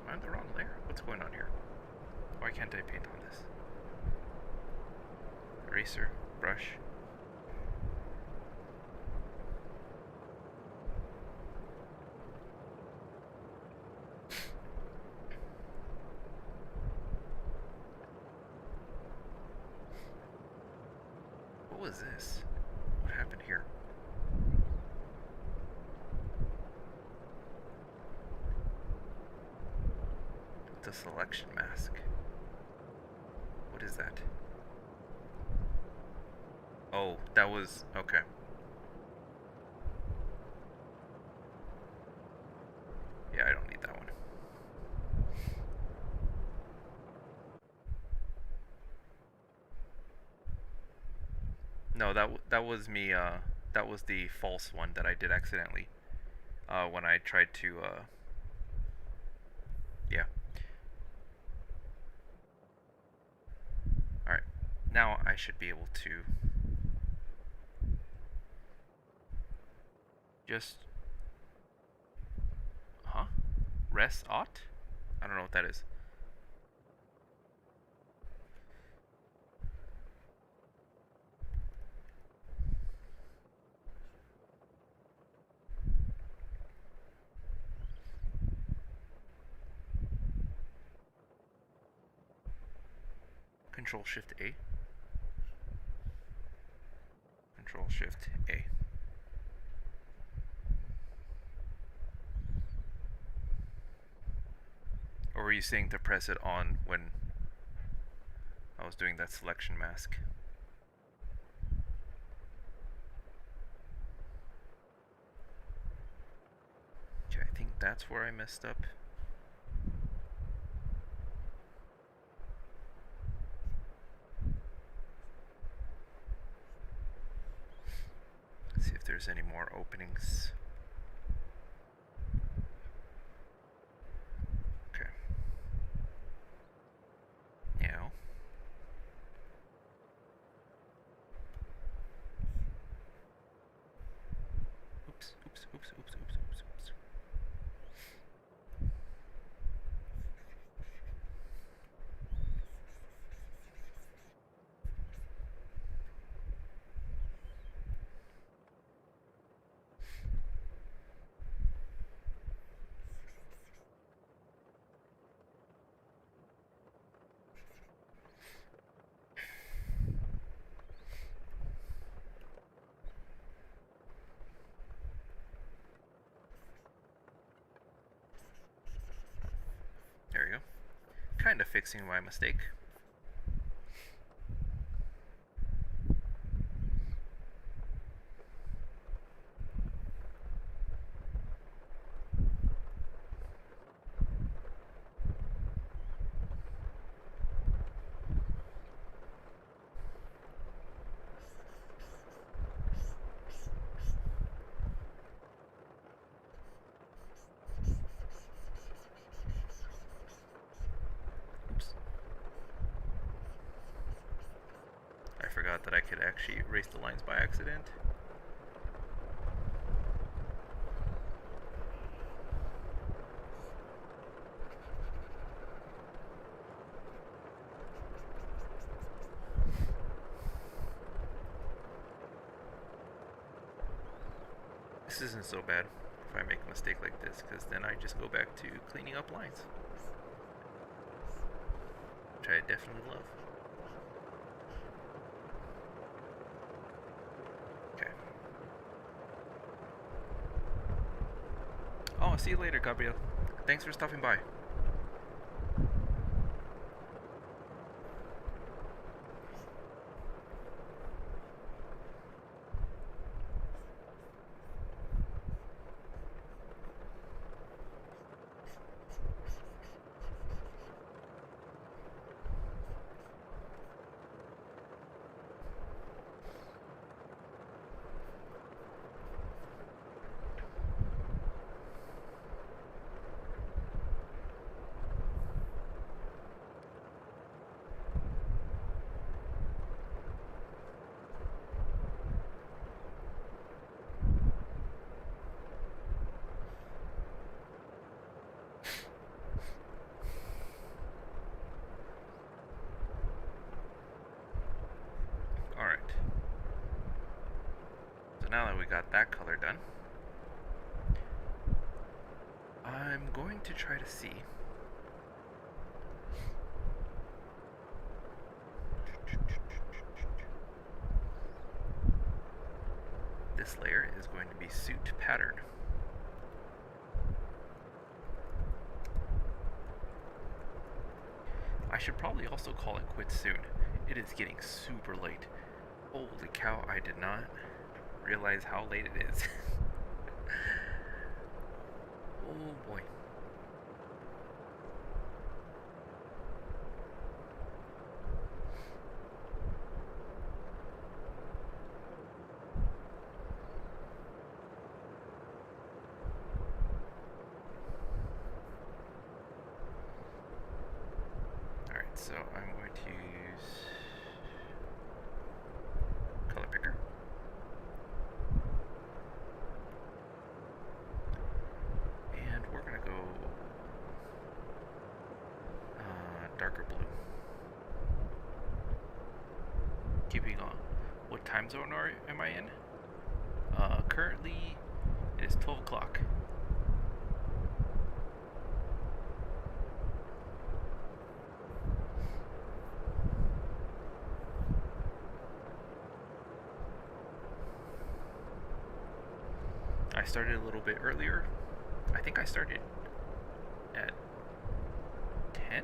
Speaker 1: Am I on the wrong layer? What's going on here? Why can't I paint on this? Eraser, brush. What was this? What happened here? The selection mask. What is that? Oh, that was... okay. Yeah, I don't need that one. No, that was me, that was the false one that I did accidentally. When I tried to, yeah. Alright, now I should be able to just... huh? Res aught? I don't know what that is. Control Shift A. Control Shift A. Or were you saying to press it on when I was doing that selection mask? Okay, I think that's where I messed up. Let's see if there's any more openings. Okay. Now. Oops. kind of fixing my mistake. I forgot that I could actually erase the lines by accident. This isn't so bad if I make a mistake like this, because then I just go back to cleaning up lines, which I definitely love. Okay. Oh, I'll see you later, Gabriel. Thanks for stopping by. Alright. So now that we got that color done, I'm going to try to see this layer is going to be suit pattern. I should probably also call it quits soon. It is getting super late. Holy cow, I did not realize how late it is. Oh boy. Alright, so I'm going to use color picker. And we're going to go darker blue. Keeping on. What time zone am I in? Currently, it is 12 o'clock. I started a little bit earlier. I think I started at 10?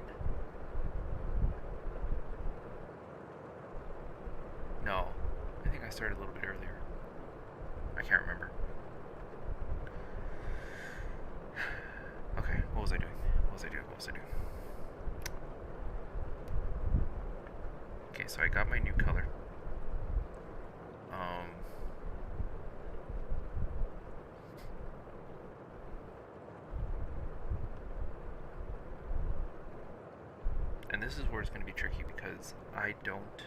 Speaker 1: No, I think I started a little bit earlier. I can't remember. Okay, what was I doing? What was I doing? Okay, so I got my new color. And this is where it's going to be tricky because I don't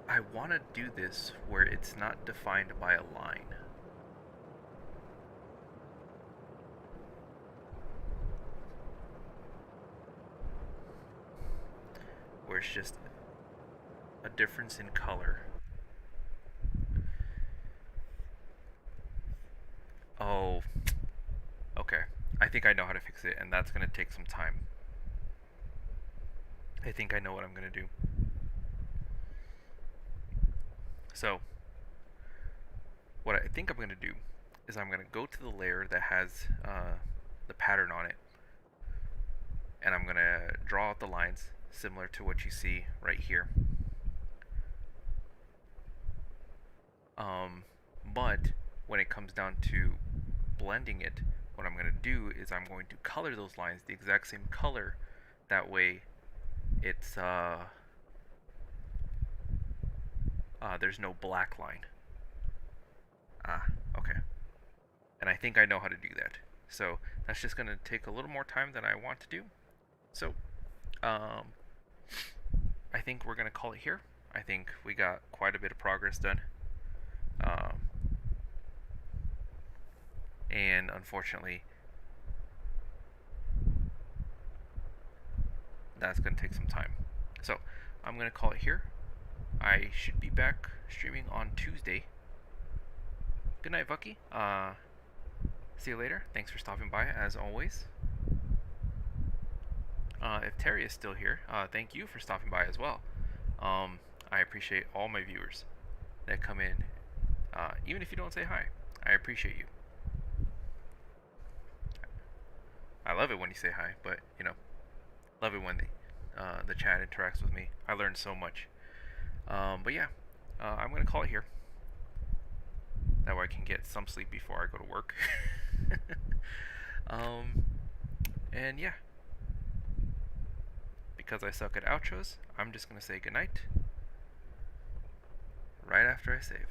Speaker 1: I want to do this where it's not defined by a line. where it's just a difference in color. Oh, okay. I think I know how to fix it, and that's gonna take some time. I think I know what I'm gonna do. So, what I think I'm gonna do is I'm gonna go to the layer that has the pattern on it, and I'm gonna draw out the lines similar to what you see right here. But when it comes down to blending it, what I'm going to do is I'm going to color those lines the exact same color. That way it's there's no black line. Okay. And I think I know how to do that. So that's just going to take a little more time than I want to do. So I think we're going to call it here. I think we got quite a bit of progress done. And unfortunately, that's going to take some time. So I'm going to call it here. I should be back streaming on Tuesday. Good night, Bucky. See you later. Thanks for stopping by, as always. If Terry is still here, thank you for stopping by as well. I appreciate all my viewers that come in, even if you don't say hi. I appreciate you. I love it when you say hi, but you know, love it when the chat interacts with me. I learned so much. But yeah, I'm gonna call it here. That way I can get some sleep before I go to work. And yeah, because I suck at outros, I'm just gonna say goodnight right after I save.